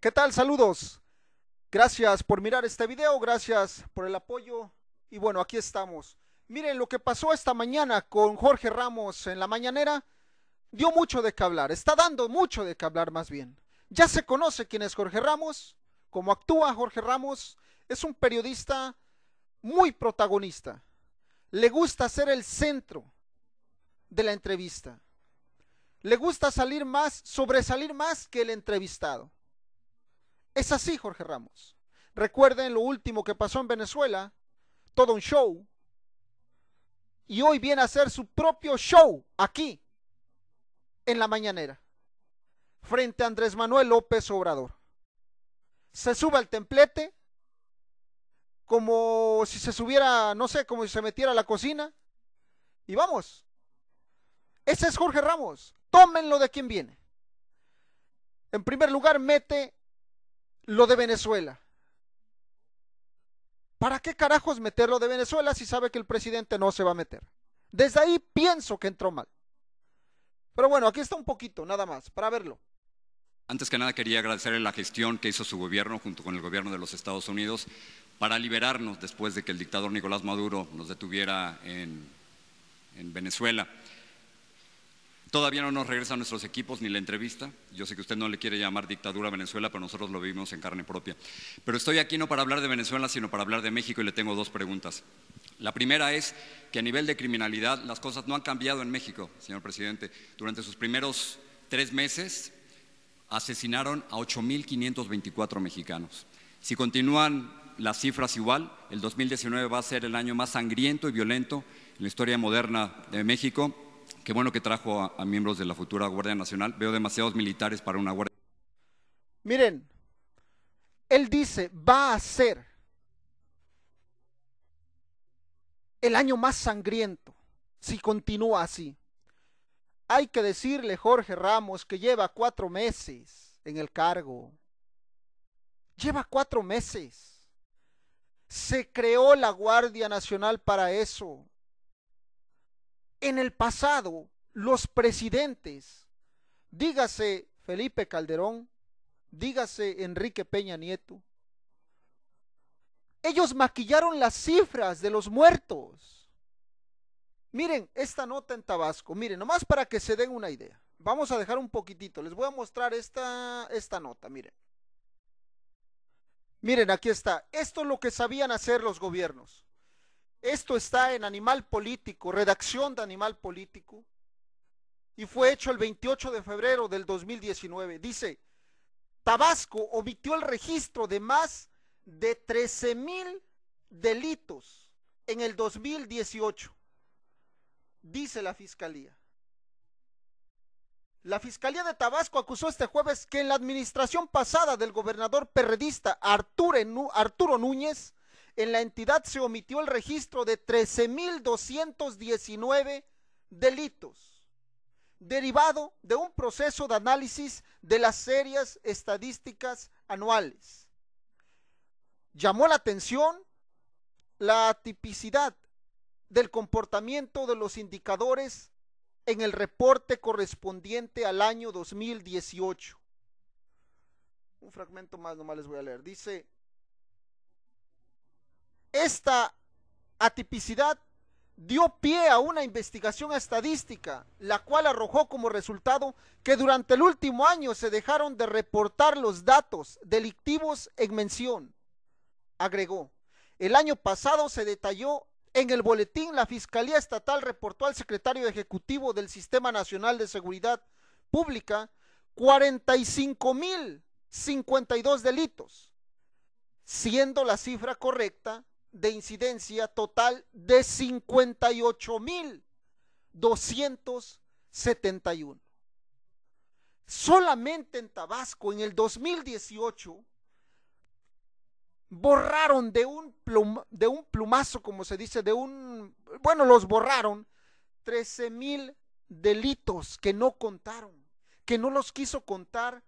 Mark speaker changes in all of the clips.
Speaker 1: ¿Qué tal? Saludos. Gracias por mirar este video, gracias por el apoyo. Y bueno, aquí estamos. Miren lo que pasó esta mañana con Jorge Ramos en la mañanera. Dio mucho de qué hablar, está dando mucho de qué hablar más bien. Ya se conoce quién es Jorge Ramos, cómo actúa Jorge Ramos. Es un periodista muy protagonista. Le gusta ser el centro de la entrevista. Le gusta sobresalir más que el entrevistado. Es así Jorge Ramos. Recuerden lo último que pasó en Venezuela, todo un show. Y hoy viene a hacer su propio show aquí, en la mañanera, frente a Andrés Manuel López Obrador. Se sube al templete, como si se subiera, no sé, como si se metiera a la cocina. Y vamos. Ese es Jorge Ramos. Tómenlo de quien viene. En primer lugar, mete lo de Venezuela. ¿Para qué carajos meterlo de Venezuela si sabe que el presidente no se va a meter? Desde ahí pienso que entró mal. Pero bueno, aquí está un poquito, nada más, para verlo.
Speaker 2: Antes que nada quería agradecerle la gestión que hizo su gobierno junto con el gobierno de los Estados Unidos para liberarnos después de que el dictador Nicolás Maduro nos detuviera en Venezuela. Todavía no nos regresan nuestros equipos ni la entrevista. Yo sé que usted no le quiere llamar dictadura a Venezuela, pero nosotros lo vivimos en carne propia. Pero estoy aquí no para hablar de Venezuela, sino para hablar de México y le tengo dos preguntas. La primera es que a nivel de criminalidad las cosas no han cambiado en México, señor presidente. Durante sus primeros 3 meses asesinaron a 8,524 mexicanos. Si continúan las cifras igual, el 2019 va a ser el año más sangriento y violento en la historia moderna de México. Qué bueno que trajo a miembros de la futura Guardia Nacional. Veo demasiados militares para una Guardia.
Speaker 1: Miren, él dice, va a ser el año más sangriento si continúa así. Hay que decirle, Jorge Ramos, que lleva 4 meses en el cargo. Lleva 4 meses. Se creó la Guardia Nacional para eso. En el pasado, los presidentes, dígase Felipe Calderón, dígase Enrique Peña Nieto, ellos maquillaron las cifras de los muertos. Miren esta nota en Tabasco, miren, nomás para que se den una idea. Vamos a dejar un poquitito, les voy a mostrar esta nota, miren. Miren, aquí está, esto es lo que sabían hacer los gobiernos. Esto está en Animal Político, redacción de Animal Político, y fue hecho el 28 de febrero del 2019. Dice, Tabasco omitió el registro de más de 13,000 delitos en el 2018, dice la Fiscalía. La Fiscalía de Tabasco acusó este jueves que en la administración pasada del gobernador perredista Arturo Núñez, en la entidad se omitió el registro de 13,219 delitos, derivado de un proceso de análisis de las series estadísticas anuales. Llamó la atención la atipicidad del comportamiento de los indicadores en el reporte correspondiente al año 2018. Un fragmento más, nomás les voy a leer. Dice, esta atipicidad dio pie a una investigación estadística, la cual arrojó como resultado que durante el último año se dejaron de reportar los datos delictivos en mención. Agregó, el año pasado se detalló en el boletín, la Fiscalía Estatal reportó al secretario ejecutivo del Sistema Nacional de Seguridad Pública 45,052 delitos, siendo la cifra correcta de incidencia total de 58,271. Solamente en Tabasco en el 2018 borraron de un plumazo, como se dice, los borraron 13,000 delitos que no contaron, que no los quiso contar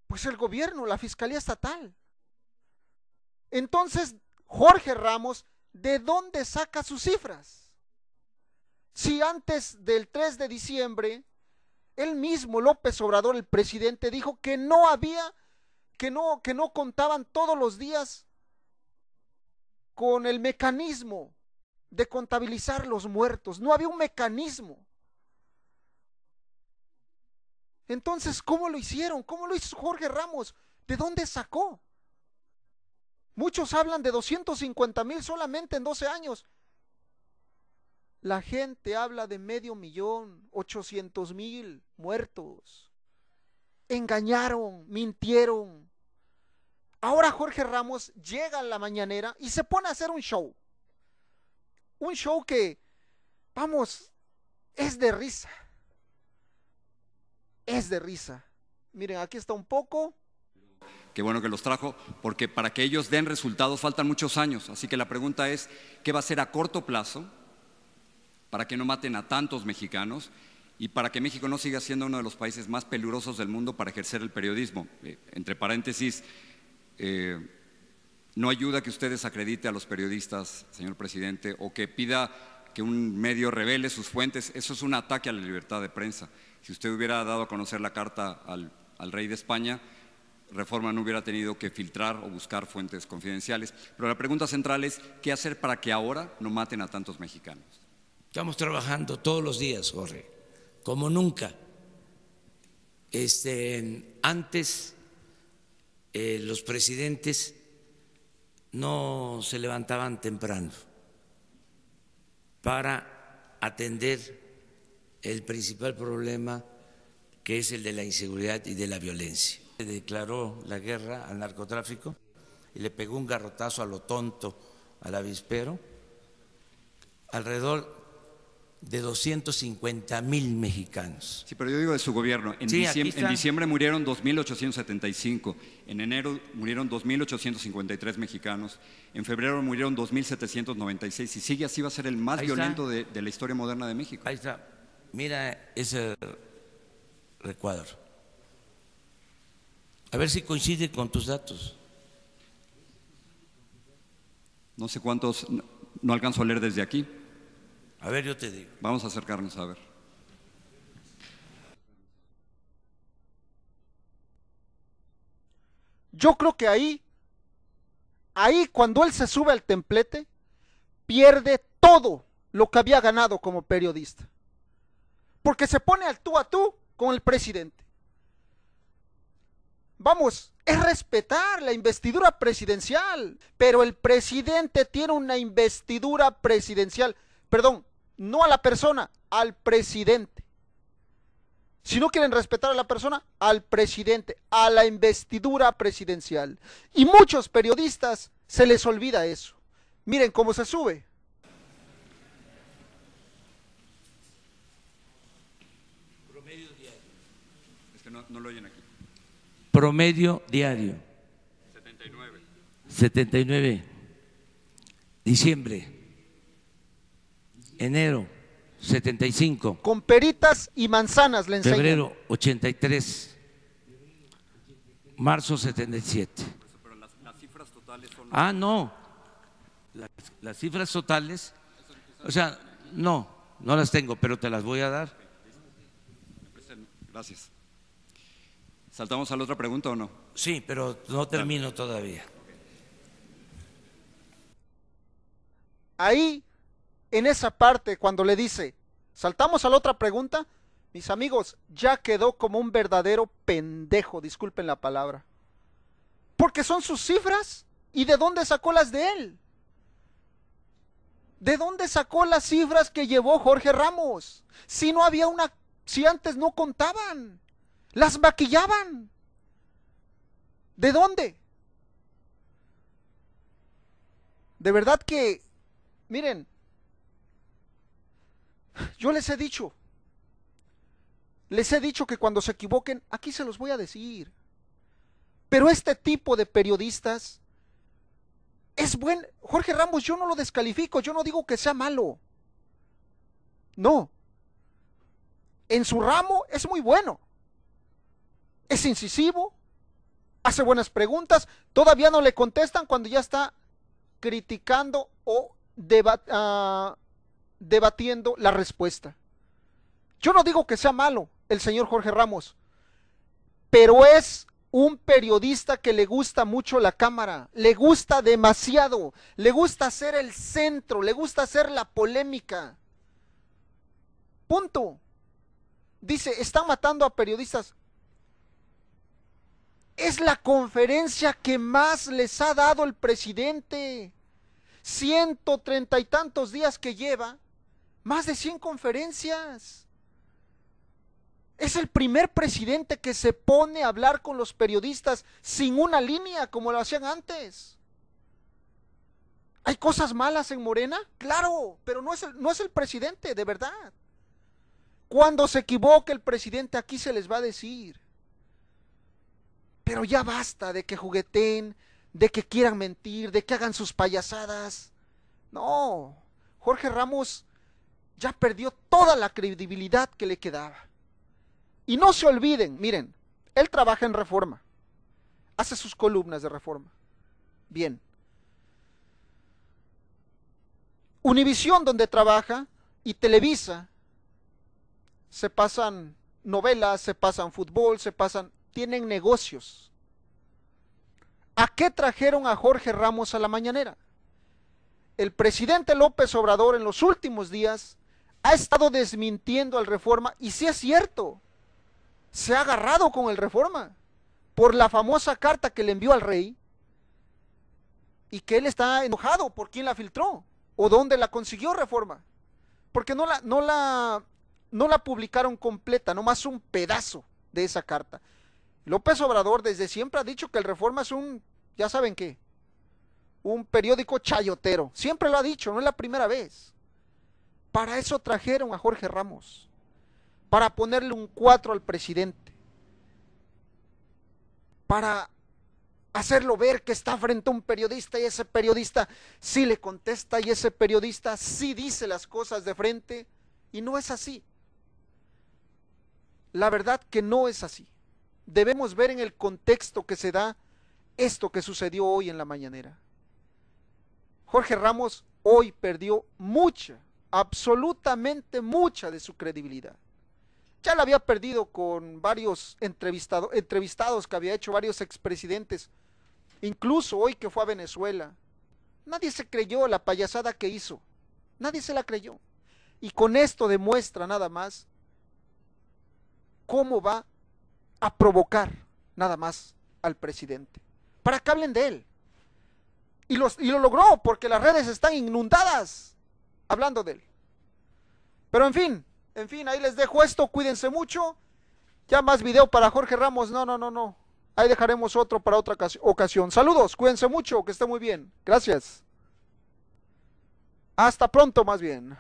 Speaker 1: pues el gobierno, la Fiscalía Estatal. Entonces, Jorge Ramos, ¿de dónde saca sus cifras? Si antes del 3 de diciembre, él mismo, López Obrador, el presidente, dijo que no había que no contaban todos los días con el mecanismo de contabilizar los muertos. No había un mecanismo. Entonces, ¿cómo lo hicieron? ¿Cómo lo hizo Jorge Ramos? ¿De dónde sacó? Muchos hablan de 250,000 solamente en 12 años. La gente habla de 500,000, 800,000 muertos. Engañaron, mintieron. Ahora Jorge Ramos llega a la mañanera y se pone a hacer un show. Un show que, vamos, es de risa. Es de risa. Miren, aquí está un poco.
Speaker 2: Qué bueno que los trajo, porque para que ellos den resultados faltan muchos años. Así que la pregunta es, ¿qué va a hacer a corto plazo para que no maten a tantos mexicanos y para que México no siga siendo uno de los países más peligrosos del mundo para ejercer el periodismo? Entre paréntesis, no ayuda que usted desacredite a los periodistas, señor presidente, o que pida que un medio revele sus fuentes. Eso es un ataque a la libertad de prensa. Si usted hubiera dado a conocer la carta al rey de España, Reforma no hubiera tenido que filtrar o buscar fuentes confidenciales. Pero la pregunta central es, ¿qué hacer para que ahora no maten a tantos mexicanos?
Speaker 3: Estamos trabajando todos los días, Jorge, como nunca. Antes los presidentes no se levantaban temprano para atender el principal problema, que es el de la inseguridad y de la violencia. Se declaró la guerra al narcotráfico y le pegó un garrotazo a lo tonto al avispero. Alrededor de 250,000 mexicanos.
Speaker 2: Sí, pero yo digo de su gobierno. En diciembre murieron 2,875, en enero murieron 2,853 mexicanos, en febrero murieron 2,796, y sigue así va a ser el más violento de la historia moderna de México.
Speaker 3: Ahí está, mira ese recuadro. A ver si coincide con tus datos.
Speaker 2: No sé cuántos, no alcanzo a leer desde aquí.
Speaker 3: A ver, yo te digo.
Speaker 2: Vamos a acercarnos a ver.
Speaker 1: Yo creo que ahí cuando él se sube al templete, pierde todo lo que había ganado como periodista. Porque se pone al tú a tú con el presidente. Vamos, es respetar la investidura presidencial, pero el presidente tiene una investidura presidencial, perdón, no a la persona, al presidente. Si no quieren respetar a la persona, al presidente, a la investidura presidencial. Y muchos periodistas se les olvida eso. Miren cómo se sube.
Speaker 3: Promedio diario.
Speaker 2: Es que no lo oyen aquí.
Speaker 3: Promedio diario.
Speaker 2: 79.
Speaker 3: 79. Diciembre. Enero, 75.
Speaker 1: Con peritas y manzanas le enseñan.
Speaker 3: Febrero, 83. Marzo, 77.
Speaker 2: Pero las cifras totales son...
Speaker 3: Ah, no. Las cifras totales, o sea, no las tengo, pero te las voy a dar.
Speaker 2: Gracias. ¿Saltamos a la otra pregunta o no?
Speaker 3: Sí, pero no termino todavía.
Speaker 1: Ahí, en esa parte, cuando le dice, saltamos a la otra pregunta, mis amigos, ya quedó como un verdadero pendejo, disculpen la palabra. Porque son sus cifras, ¿y de dónde sacó las de él? ¿De dónde sacó las cifras que llevó Jorge Ramos? Si no había si antes no contaban, las maquillaban. ¿De dónde? De verdad que, miren, yo les he dicho que cuando se equivoquen, aquí se los voy a decir. Pero este tipo de periodistas es buen. Jorge Ramos, yo no lo descalifico, yo no digo que sea malo. No. En su ramo es muy bueno. Es incisivo, hace buenas preguntas, todavía no le contestan cuando ya está criticando o debatiendo la respuesta. Yo no digo que sea malo el señor Jorge Ramos, pero es un periodista que le gusta mucho la cámara, le gusta demasiado, le gusta ser el centro, le gusta hacer la polémica. Punto. Dice, están matando a periodistas. Es la conferencia que más les ha dado el presidente. 130 y tantos días que lleva, más de 100 conferencias. Es el primer presidente que se pone a hablar con los periodistas sin una línea como lo hacían antes. ¿Hay cosas malas en Morena? Claro, pero no es el presidente, de verdad. Cuando se equivoque el presidente, aquí se les va a decir. Pero ya basta de que jugueteen, de que quieran mentir, de que hagan sus payasadas. No, Jorge Ramos ya perdió toda la credibilidad que le quedaba. Y no se olviden, miren, él trabaja en Reforma, hace sus columnas de Reforma. Bien. Univisión, donde trabaja, y Televisa, se pasan novelas, se pasan fútbol, tienen negocios. ¿A qué trajeron a Jorge Ramos a la mañanera? El presidente López Obrador en los últimos días ha estado desmintiendo al Reforma, y sí es cierto, se ha agarrado con el Reforma por la famosa carta que le envió al rey, y que él está enojado por quién la filtró o dónde la consiguió Reforma, porque no la publicaron completa, nomás un pedazo de esa carta. López Obrador desde siempre ha dicho que el Reforma es ya saben qué, un periódico chayotero, siempre lo ha dicho, no es la primera vez. Para eso trajeron a Jorge Ramos, para ponerle un 4 al presidente, para hacerlo ver que está frente a un periodista, y ese periodista sí le contesta, y ese periodista sí dice las cosas de frente, y no es así. La verdad que no es así. Debemos ver en el contexto que se da esto que sucedió hoy en la mañanera. Jorge Ramos hoy perdió mucha, absolutamente mucha de su credibilidad. Ya la había perdido con varios entrevistados que había hecho, varios expresidentes, incluso hoy que fue a Venezuela. Nadie se creyó la payasada que hizo, nadie se la creyó. Y con esto demuestra nada más cómo va a provocar nada más al presidente, para que hablen de él. Y lo logró, porque las redes están inundadas hablando de él. Pero en fin, ahí les dejo esto, cuídense mucho. Ya más video para Jorge Ramos, no. Ahí dejaremos otro para otra ocasión. Saludos, cuídense mucho, que esté muy bien. Gracias. Hasta pronto, más bien.